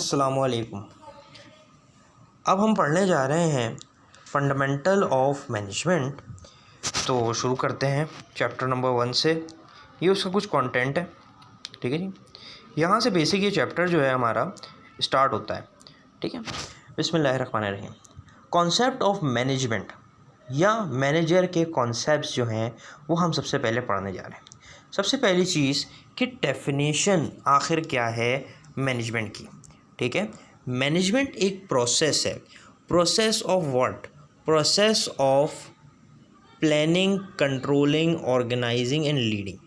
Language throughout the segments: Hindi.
अस्सलामुअलैकुम। अब हम पढ़ने जा रहे हैं फंडामेंटल ऑफ मैनेजमेंट। तो शुरू करते हैं चैप्टर नंबर 1 से। ये उसका कुछ कंटेंट है, ठीक है जी। यहाँ से बेसिक ये चैप्टर जो है हमारा स्टार्ट होता है, ठीक है। बिस्मिल्लाहिर्रहमानिर्रहीम। कॉन्सेप्ट ऑफ मैनेजमेंट या मैनेजर के कॉन्सेप्ट्स जो हैं वो हम सबसे पहले पढ़ने जा रहे हैं। सबसे पहली चीज़ कि डेफिनेशन आखिर क्या है मैनेजमेंट की, ठीक है। मैनेजमेंट एक प्रोसेस है। Process of what? Process of planning, controlling, organising and leading,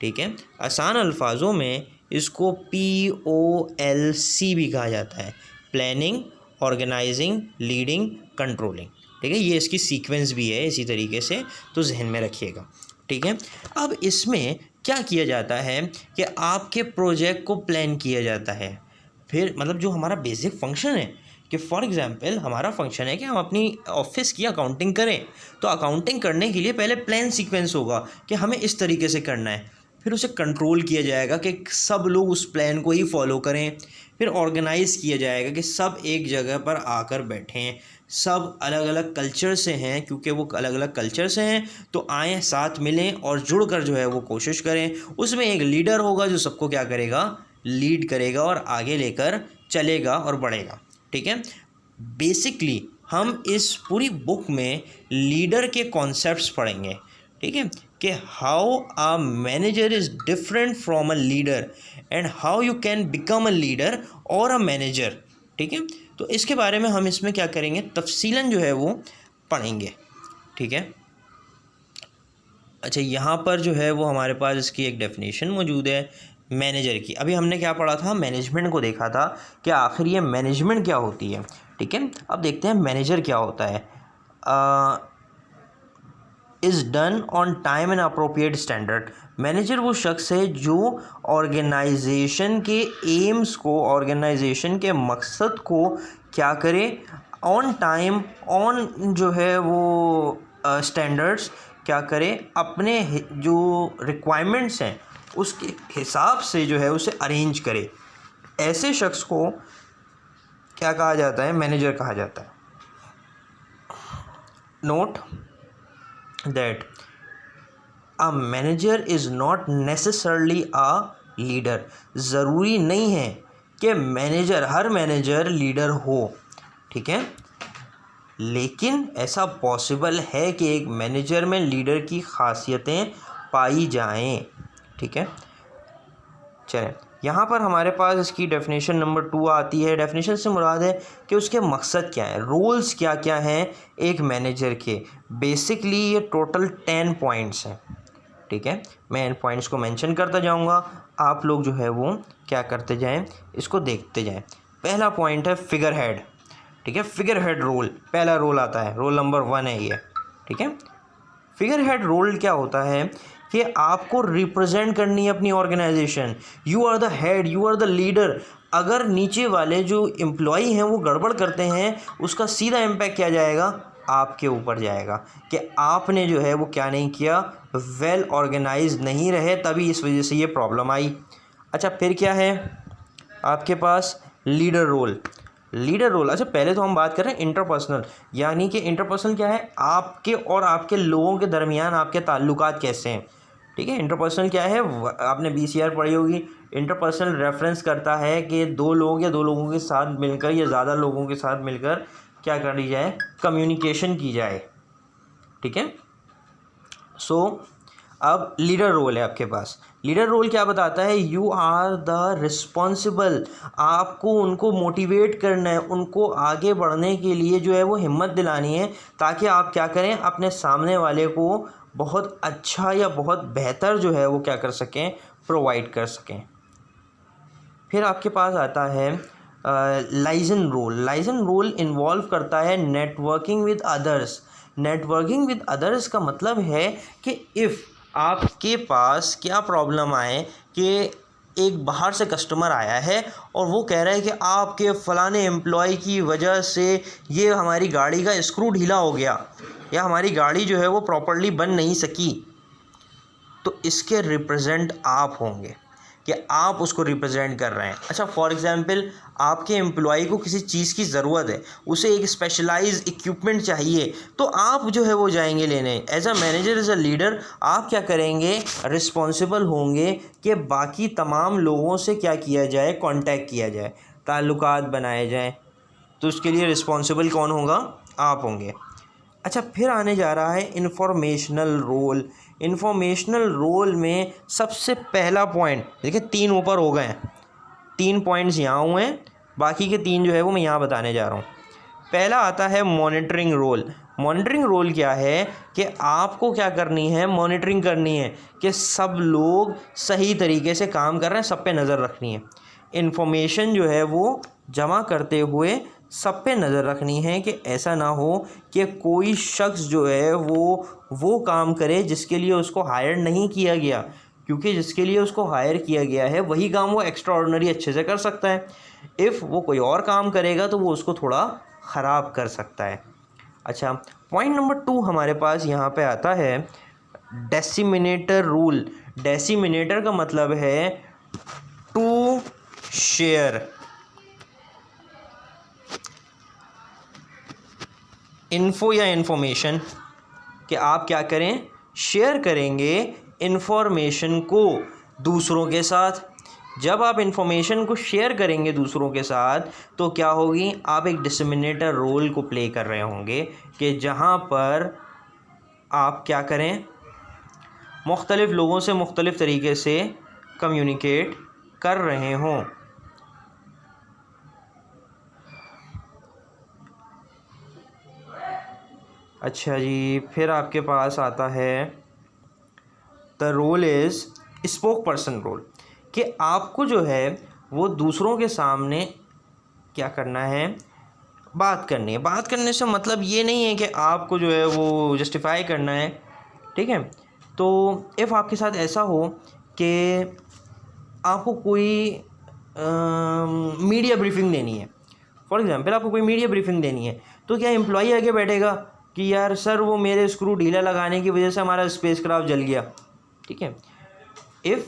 ठीक है। आसान अल्फाजों में इसको POLC भी कहा जाता है, प्लानिंग, ऑर्गेनाइजिंग, लीडिंग, कंट्रोलिंग, ठीक है। ये इसकी सीक्वेंस भी है इसी तरीके से, तो जहन में रखिएगा, ठीक है। अब इसमें क्या किया जाता है कि आपके प्रोजेक्ट को प्लान किया जाता है। फिर मतलब जो हमारा बेसिक फंक्शन है कि फॉर एग्जांपल हमारा फंक्शन है कि हम अपनी ऑफिस की अकाउंटिंग करें, तो अकाउंटिंग करने के लिए पहले प्लान सीक्वेंस होगा कि हमें इस तरीके से करना है। फिर उसे कंट्रोल किया जाएगा कि सब लोग उस प्लान को ही फॉलो करें। फिर ऑर्गेनाइज़ किया जाएगा कि सब एक जगह पर आकर बैठें, सब अलग अलग कल्चर से हैं, क्योंकि वो अलग अलग कल्चर से हैं तो आएँ, साथ मिलें और जुड़कर जो है वो कोशिश करें। उसमें एक लीडर होगा जो सबको क्या करेगा, लीड करेगा और आगे लेकर चलेगा और बढ़ेगा, ठीक है। बेसिकली हम इस पूरी बुक में लीडर के कॉन्सेप्ट्स पढ़ेंगे, ठीक है, कि how a manager is different from a leader and how you can become a leader और अ मैनेजर, ठीक है। तो इसके बारे में हम इसमें क्या करेंगे, तफसीलन जो है वो पढ़ेंगे, ठीक है। अच्छा, यहाँ पर जो है वो हमारे पास इसकी एक डेफिनेशन मौजूद है मैनेजर की। अभी हमने क्या पढ़ा था, मैनेजमेंट को देखा था कि आखिर ये मैनेजमेंट क्या होती है, ठीक है। अब देखते हैं मैनेजर क्या होता है। Is done on time and appropriate standard. Manager वो शख्स है जो ऑर्गेनाइजेशन के एम्स को, ऑर्गेनाइजेशन के मकसद को क्या करे, ऑन टाइम, ऑन जो है वो स्टैंडर्ड्स क्या करे, अपने जो रिक्वायरमेंट्स हैं उसके हिसाब से जो है उसे अरेंज करे। ऐसे शख्स को क्या कहा जाता है, मैनेजर कहा जाता है। Note that a manager is not necessarily a leader. ज़रूरी नहीं है कि मैनेजर, हर मैनेजर लीडर हो, ठीक है, लेकिन ऐसा पॉसिबल है कि एक मैनेजर में लीडर की खासियतें पाई जाएं, ठीक है। चलें, यहाँ पर हमारे पास इसकी डेफिनेशन नंबर 2 आती है। डेफिनेशन से मुराद है कि उसके मकसद क्या है, रोल्स क्या क्या हैं एक मैनेजर के। बेसिकली ये टोटल 10 पॉइंट्स हैं, ठीक है। मैं इन पॉइंट्स को मेंशन करता जाऊँगा, आप लोग जो है वो क्या करते जाएं, इसको देखते जाएं। पहला पॉइंट है फिगर हेड, ठीक है। फिगर हेड रोल, पहला रोल आता है, रोल नंबर 1 है ये, ठीक है। फिगर हेड रोल क्या होता है कि आपको रिप्रेजेंट करनी है अपनी organisation. You are the head, you are the leader. अगर नीचे वाले जो एम्प्लॉई हैं वो गड़बड़ करते हैं, उसका सीधा इम्पैक्ट क्या जाएगा, आपके ऊपर जाएगा कि आपने जो है वो क्या नहीं किया, वेल ऑर्गेनाइज नहीं रहे, तभी इस वजह से ये प्रॉब्लम आई। अच्छा, फिर क्या है आपके पास, लीडर रोल। लीडर रोल, अच्छा पहले तो हम बात कर रहे हैं इंटरपर्सनल, यानी कि इंटरपर्सनल क्या है, आपके और आपके लोगों के दरमियान आपके ताल्लुकात कैसे हैं, ठीक है। इंटरपर्सनल क्या है, आपने BCR पढ़ी होगी। इंटरपर्सनल रेफरेंस करता है कि दो लोग या दो लोगों के साथ मिलकर या ज़्यादा लोगों के साथ मिलकर क्या करी जाए, कम्युनिकेशन की जाए, ठीक है। सो अब लीडर रोल है आपके पास। लीडर रोल क्या बताता है, यू आर द रिस्पॉन्सिबल। आपको उनको मोटिवेट करना है, उनको आगे बढ़ने के लिए जो है वो हिम्मत दिलानी है, ताकि आप क्या करें, अपने सामने वाले को बहुत अच्छा या बहुत बेहतर जो है वो क्या कर सकें, प्रोवाइड कर सकें। फिर आपके पास आता है liaison role. Liaison role involve करता है networking with others. Networking with others का मतलब है कि इफ़ आपके पास क्या प्रॉब्लम आए कि एक बाहर से कस्टमर आया है और वो कह रहा है कि आपके फ़लाने एम्प्लॉय की वजह से ये हमारी गाड़ी का स्क्रू ढीला हो गया या हमारी गाड़ी जो है वो प्रॉपर्ली बन नहीं सकी, तो इसके रिप्रेजेंट आप होंगे। कि आप उसको रिप्रेजेंट कर रहे हैं। अच्छा, फॉर एग्जांपल आपके एम्प्लॉय को किसी चीज़ की ज़रूरत है, उसे एक स्पेशलाइज्ड इक्विपमेंट चाहिए, तो आप जो है वो जाएंगे लेने। As a manager, as a leader, आप क्या करेंगे, रिस्पॉन्सिबल होंगे कि बाकी तमाम लोगों से क्या किया जाए, कांटेक्ट किया जाए, ताल्लुकात बनाए जाएँ। तो उसके लिए रिस्पॉन्सिबल कौन होगा, आप होंगे। अच्छा, फिर आने जा रहा है इंफॉर्मेशनल रोल। इंफॉर्मेशनल रोल में सबसे पहला पॉइंट देखिए, 3 ऊपर हो गए हैं, 3 पॉइंट्स यहाँ हुए हैं, बाकी के 3 जो है वो मैं यहाँ बताने जा रहा हूँ। पहला आता है मॉनिटरिंग रोल। मॉनिटरिंग रोल क्या है कि आपको क्या करनी है, मॉनिटरिंग करनी है कि सब लोग सही तरीके से काम कर रहे हैं, सब पे नज़र रखनी है। इन्फॉर्मेशन जो है वो जमा करते हुए सब पे नज़र रखनी है कि ऐसा ना हो कि कोई शख्स जो है वो काम करे जिसके लिए उसको हायर नहीं किया गया, क्योंकि जिसके लिए उसको हायर किया गया है वही काम वो एक्स्ट्रा ऑर्डिनरी अच्छे से कर सकता है। इफ़ वो कोई और काम करेगा तो वो उसको थोड़ा ख़राब कर सकता है। अच्छा, पॉइंट नंबर 2 हमारे पास यहाँ पे आता है डेसिमिनेटर रूल। डेसिमिनेटर का मतलब है टू शेयर इन्फो या इन्फॉर्मेशन, कि आप क्या करें, शेयर करेंगे इन्फॉर्मेशन को दूसरों के साथ। जब आप इन्फॉर्मेशन को शेयर करेंगे दूसरों के साथ तो क्या होगी, आप एक डिसमिनेटर रोल को प्ले कर रहे होंगे कि जहाँ पर आप क्या करें, मुख्तलिफ़ लोगों से मुख्तलिफ़ तरीके से कम्युनिकेट कर रहे हों। अच्छा जी, फिर आपके पास आता है the role is spokesperson role, कि आपको जो है वो दूसरों के सामने क्या करना है, बात करनी है। बात करने से मतलब ये नहीं है कि आपको जो है वो जस्टिफाई करना है, ठीक है। तो इफ़ आपके साथ ऐसा हो कि आपको कोई मीडिया ब्रीफिंग देनी है, फॉर एग्ज़ाम्पल आपको कोई मीडिया ब्रीफिंग देनी है, तो क्या एम्प्लॉई आगे बैठेगा कि यार सर वो मेरे स्क्रू ढीला लगाने की वजह से हमारा स्पेसक्राफ्ट जल गया, ठीक है। इफ़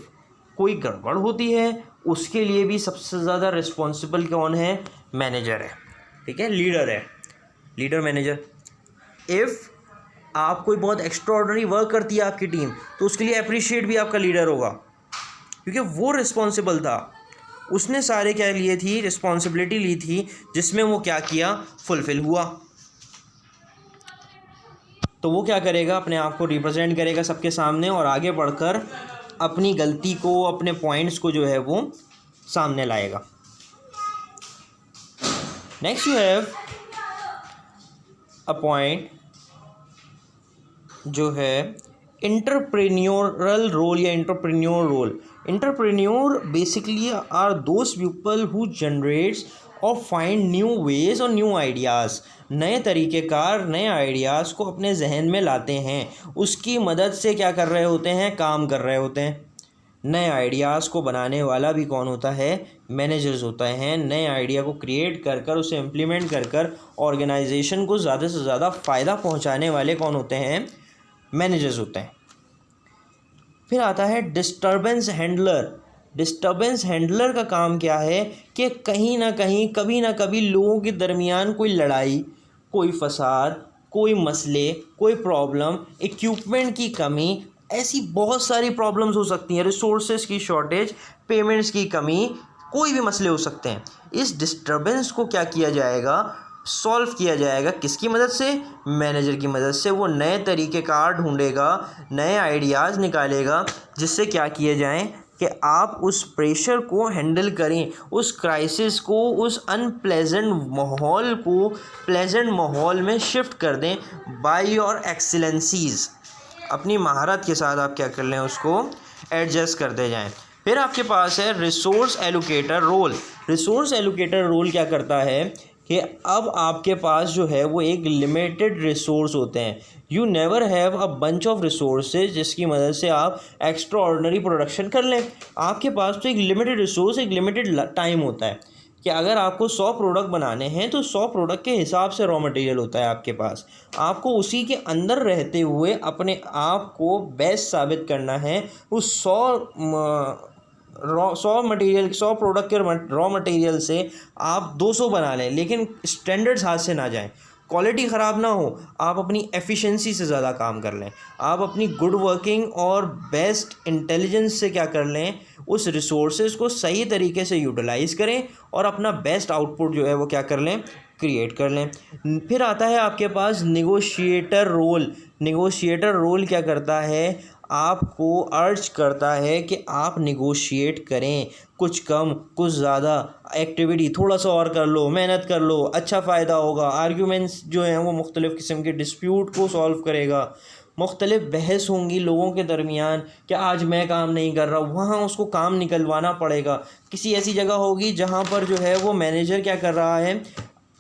कोई गड़बड़ होती है उसके लिए भी सबसे ज़्यादा रिस्पॉन्सिबल कौन है, मैनेजर है, ठीक है, लीडर है, लीडर मैनेजर। इफ़ आप कोई बहुत एक्स्ट्राऑर्डिनरी वर्क करती है आपकी टीम, तो उसके लिए अप्रिशिएट भी आपका लीडर होगा, क्योंकि वो रिस्पॉन्सिबल था, उसने सारे क्या लिए थी, रिस्पॉन्सिबिलिटी ली थी, जिसमें वो क्या किया, फुलफ़िल हुआ। तो वो क्या करेगा, अपने आप को रिप्रेजेंट करेगा सबके सामने और आगे बढ़कर अपनी गलती को, अपने पॉइंट्स को जो है वो सामने लाएगा। Next you have a point जो है इंटरप्रेन्योरल रोल या entrepreneur role. Entrepreneur basically are those people who generates और फाइंड न्यू वेज और न्यू आइडियाज़। नए तरीक़ेकार, नए आइडियाज़ को अपने जहन में लाते हैं, उसकी मदद से क्या कर रहे होते हैं, काम कर रहे होते हैं। नए आइडियाज़ को बनाने वाला भी कौन होता है, मैनेजर्स होता है। नए आइडिया को क्रिएट कर कर उसे इम्प्लीमेंट कर कर ऑर्गेनाइजेशन को ज़्यादा से ज़्यादा फ़ायदा पहुंचाने वाले कौन होते हैं, मैनेजर्स होते हैं। फिर आता है डिस्टर्बेंस हैंडलर। डिस्टर्बेंस हैंडलर का काम क्या है कि कहीं ना कहीं, कभी ना कभी लोगों के दरमियान कोई लड़ाई, कोई फसाद, कोई मसले, कोई प्रॉब्लम, इक्विपमेंट की कमी, ऐसी बहुत सारी प्रॉब्लम्स हो सकती हैं, रिसोर्सेज की शॉर्टेज, पेमेंट्स की कमी, कोई भी मसले हो सकते हैं। इस डिस्टर्बेंस को क्या किया जाएगा, सॉल्व किया जाएगा, किसकी मदद से, मैनेजर की मदद से। वो नए तरीक़ेकार ढूंढेगा, नए आइडियाज़ निकालेगा, जिससे क्या किए जाएं कि आप उस प्रेशर को हैंडल करें, उस क्राइसिस को, उस अनप्लेजेंट माहौल को प्लेजेंट माहौल में शिफ्ट कर दें बाय योर एक्सीलेंसीज़। अपनी महारत के साथ आप क्या कर लें, उसको एडजस्ट करते जाएं। फिर आपके पास है resource allocator role. Resource allocator role क्या करता है कि अब आपके पास जो है वो एक लिमिटेड रिसोर्स होते हैं। You never have a bunch of resources जिसकी मदद से आप एक्स्ट्रा ऑर्डिनरी प्रोडक्शन कर लें। आपके पास तो एक लिमिटेड रिसोर्स, एक लिमिटेड टाइम होता है कि अगर आपको 100 प्रोडक्ट बनाने हैं तो 100 प्रोडक्ट के हिसाब से रॉ मटेरियल होता है आपके पास। आपको उसी के अंदर रहते हुए अपने आप को बेस्ट साबित करना है। उस 100 100 प्रोडक्ट के रॉ मटेरियल से आप 200 बना लें, लेकिन स्टैंडर्ड्स हाथ से ना जाएं, क्वालिटी ख़राब ना हो, आप अपनी एफिशिएंसी से ज़्यादा काम कर लें, आप अपनी गुड वर्किंग और बेस्ट इंटेलिजेंस से क्या कर लें, उस रिसोर्सेज को सही तरीके से यूटिलाइज़ करें और अपना बेस्ट आउटपुट जो है वो क्या कर लें, क्रिएट कर लें। फिर आता है आपके पास निगोशिएटर रोल। निगोशिएटर रोल क्या करता है, आपको अर्ज करता है कि आप निगोशिएट करें, कुछ कम कुछ ज़्यादा एक्टिविटी, थोड़ा सा और कर लो, मेहनत कर लो, अच्छा फ़ायदा होगा। आर्ग्यूमेंट्स जो हैं वो मुख्तलिफ़ किस्म के डिस्प्यूट को सॉल्व करेगा, मुख्तलिफ बहस होंगी लोगों के दरमियान कि आज मैं काम नहीं कर रहा, वहाँ उसको काम निकलवाना पड़ेगा। किसी ऐसी जगह होगी जहाँ पर जो है वो मैनेजर क्या कर रहा है,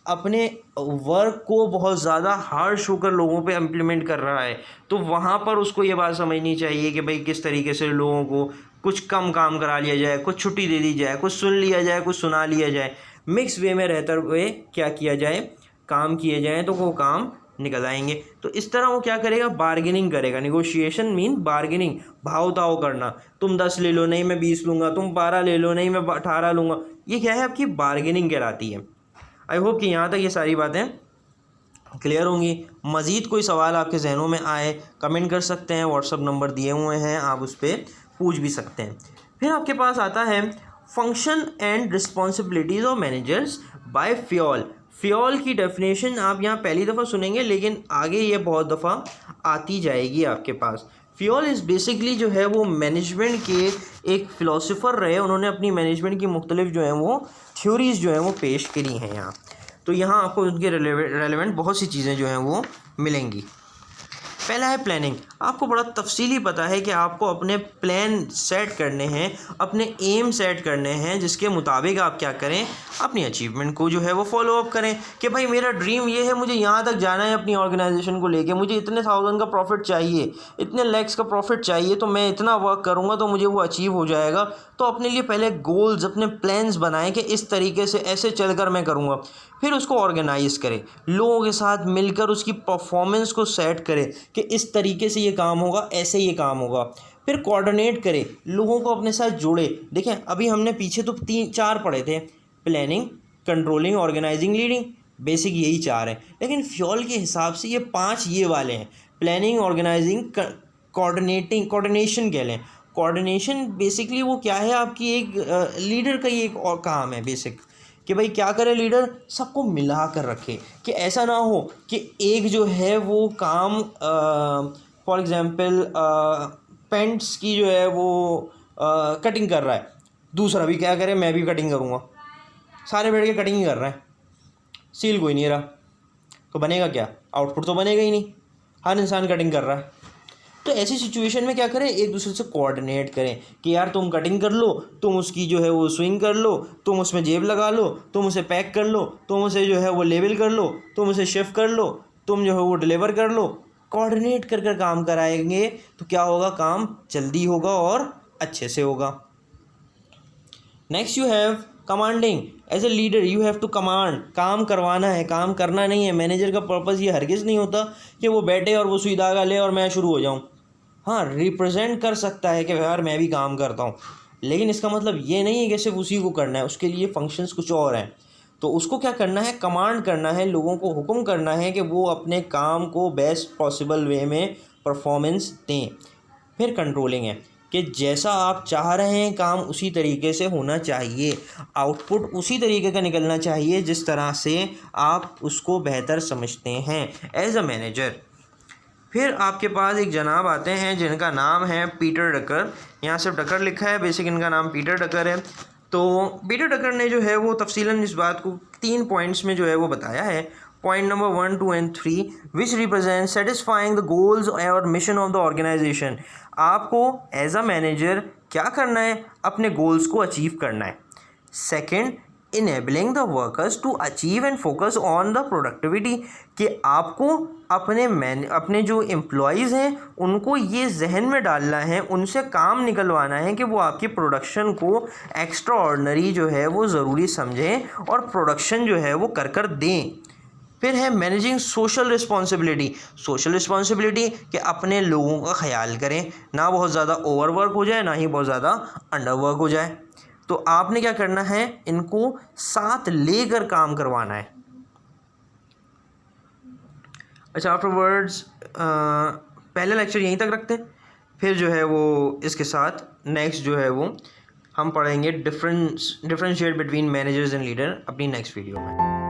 अपने वर्क को बहुत ज़्यादा हार्श होकर लोगों पे इम्प्लीमेंट कर रहा है, तो वहाँ पर उसको ये बात समझनी चाहिए कि भाई किस तरीके से लोगों को कुछ कम काम करा लिया जाए, कुछ छुट्टी दे दी जाए, कुछ सुन लिया जाए, कुछ सुना लिया जाए, मिक्स वे में रहते हुए क्या किया जाए, काम किए जाए तो वो काम निकल आएंगे। तो इस तरह वो क्या करेगा, बार्गेनिंग करेगा। निगोशिएशन मीन बार्गेनिंग, भाव ताव करना, तुम 10 ले लो, नहीं मैं 20 लूँगा, तुम 12 ले लो, नहीं मैं 18 लूँगा, ये क्या है, आपकी बार्गेनिंग कहलाती है। आई होप कि यहाँ तक ये सारी बातें क्लियर होंगी। मज़ीद कोई सवाल आपके जहनों में आए कमेंट कर सकते हैं, व्हाट्सअप नंबर दिए हुए हैं, आप उस पर पूछ भी सकते हैं। फिर आपके पास आता है function and responsibilities of managers by Fayol. Fayol की डेफिनेशन आप यहाँ पहली दफ़ा सुनेंगे, लेकिन आगे ये बहुत दफ़ा आती जाएगी आपके पास। फ्योल इज़ बेसिकली जो है वो मैनेजमेंट के एक फ़िलासफ़र रहे, उन्होंने अपनी मैनेजमेंट की मुख्तलिफ जो हैं वो थ्योरीज़ जो हैं वो पेश करी हैं यहाँ। तो यहाँ आपको उनके रेलेवेंट बहुत सी चीज़ें जो हैं वो मिलेंगी। पहला है प्लानिंग। आपको बड़ा तफसीली पता है कि आपको अपने प्लान सेट करने हैं, अपने एम सेट करने हैं, जिसके मुताबिक आप क्या करें, अपनी अचीवमेंट को जो है वो फॉलो अप करें कि भाई मेरा ड्रीम ये है, मुझे यहाँ तक जाना है अपनी ऑर्गेनाइजेशन को लेके, मुझे इतने 1000 का प्रॉफिट चाहिए, इतने लैक्स का प्रॉफिट चाहिए, तो मैं इतना वर्क करूँगा तो मुझे वो अचीव हो जाएगा। तो अपने लिए पहले गोल्स, अपने प्लान्स बनाएं कि इस तरीके से ऐसे चलकर मैं करूँगा। फिर उसको ऑर्गेनाइज़ करें, लोगों के साथ मिलकर उसकी परफॉर्मेंस को सेट करें कि इस तरीके से ये काम होगा, ऐसे ये काम होगा। फिर कोऑर्डिनेट करें, लोगों को अपने साथ जोड़े। देखें अभी हमने पीछे तो 3-4 पढ़े थे, planning, controlling, organising, leading, basic यही 4 हैं, लेकिन फ्योल के हिसाब से ये 5 ये वाले हैं, प्लानिंग, ऑर्गेनाइजिंग, कोऑर्डिनेशन कह लें। कोऑर्डिनेशन बेसिकली वो क्या है, आपकी एक लीडर का ही एक और काम है बेसिक, कि भाई क्या करे लीडर, सबको मिला कर रखे, कि ऐसा ना हो कि एक जो है वो काम फॉर एग्ज़ाम्पल पेंट्स की जो है वो कटिंग कर रहा है, दूसरा भी क्या करे, मैं भी कटिंग करूँगा, सारे बैठ के कटिंग ही कर रहे हैं, सील कोई नहीं रहा, तो बनेगा क्या, आउटपुट तो बनेगा ही नहीं, हर इंसान कटिंग कर रहा है। तो ऐसी सिचुएशन में क्या करें, एक दूसरे से कोऑर्डिनेट करें कि यार तुम कटिंग कर लो, तुम उसकी जो है वो स्विंग कर लो, तुम उसमें जेब लगा लो, तुम उसे पैक कर लो, तुम उसे जो है वो लेबल कर लो, तुम उसे शिफ्ट कर लो, तुम जो है वो डिलीवर कर लो। कोऑर्डिनेट कर कर काम कराएंगे तो क्या होगा, काम जल्दी होगा और अच्छे से होगा। Next you have commanding. As a leader you have to command, काम करवाना है, काम करना नहीं है। मैनेजर का पर्पज़ ये हरगिज़ नहीं होता कि वो बैठे और वो सुई धागा ले और मैं शुरू हो जाऊँ। हाँ, रिप्रेजेंट कर सकता है कि यार मैं भी काम करता हूँ, लेकिन इसका मतलब ये नहीं है कि सिर्फ उसी को करना है, उसके लिए फंक्शंस कुछ और हैं। तो उसको क्या करना है, कमांड करना है, लोगों को हुक्म करना है कि वो अपने काम को बेस्ट पॉसिबल वे में परफॉर्मेंस दें। फिर कंट्रोलिंग है कि जैसा आप चाह रहे हैं काम उसी तरीके से होना चाहिए, आउटपुट उसी तरीके का निकलना चाहिए जिस तरह से आप उसको बेहतर समझते हैं एज अ मैनेजर। फिर आपके पास एक जनाब आते हैं जिनका नाम है पीटर डकर, यहाँ सिर्फ डकर लिखा है, बेसिक इनका नाम पीटर डकर है। तो पीटर डकर ने जो है वो तफसीलन इस बात को 3 पॉइंट्स में जो है वो बताया है। Point number 1, 2 and 3 which represent satisfying the goals और मिशन ऑफ द ऑर्गेनाइजेशन। आपको एज अ मैनेजर क्या करना है, अपने गोल्स को अचीव करना है। Second, enabling the workers to achieve and focus on the productivity, कि आपको अपने जो एम्प्लॉयज़ हैं उनको ये जहन में डालना है, उनसे काम निकलवाना है कि वो आपकी प्रोडक्शन को एक्स्ट्रा ऑर्डिनरी जो है वो ज़रूरी समझें और प्रोडक्शन जो है वो कर दें। फिर है managing social responsibility. Social responsibility कि अपने लोगों का ख्याल करें, ना बहुत ज़्यादा ओवरवर्क हो जाए, ना ही बहुत ज़्यादा अंडरवर्क हो जाए। तो आपने क्या करना है, इनको साथ लेकर काम करवाना है। अच्छा, आफ्टरवर्ड्स पहले लेक्चर यहीं तक रखते हैं, फिर जो है वो इसके साथ नेक्स्ट जो है वो हम पढ़ेंगे differentiate between managers and leader अपनी नेक्स्ट वीडियो में।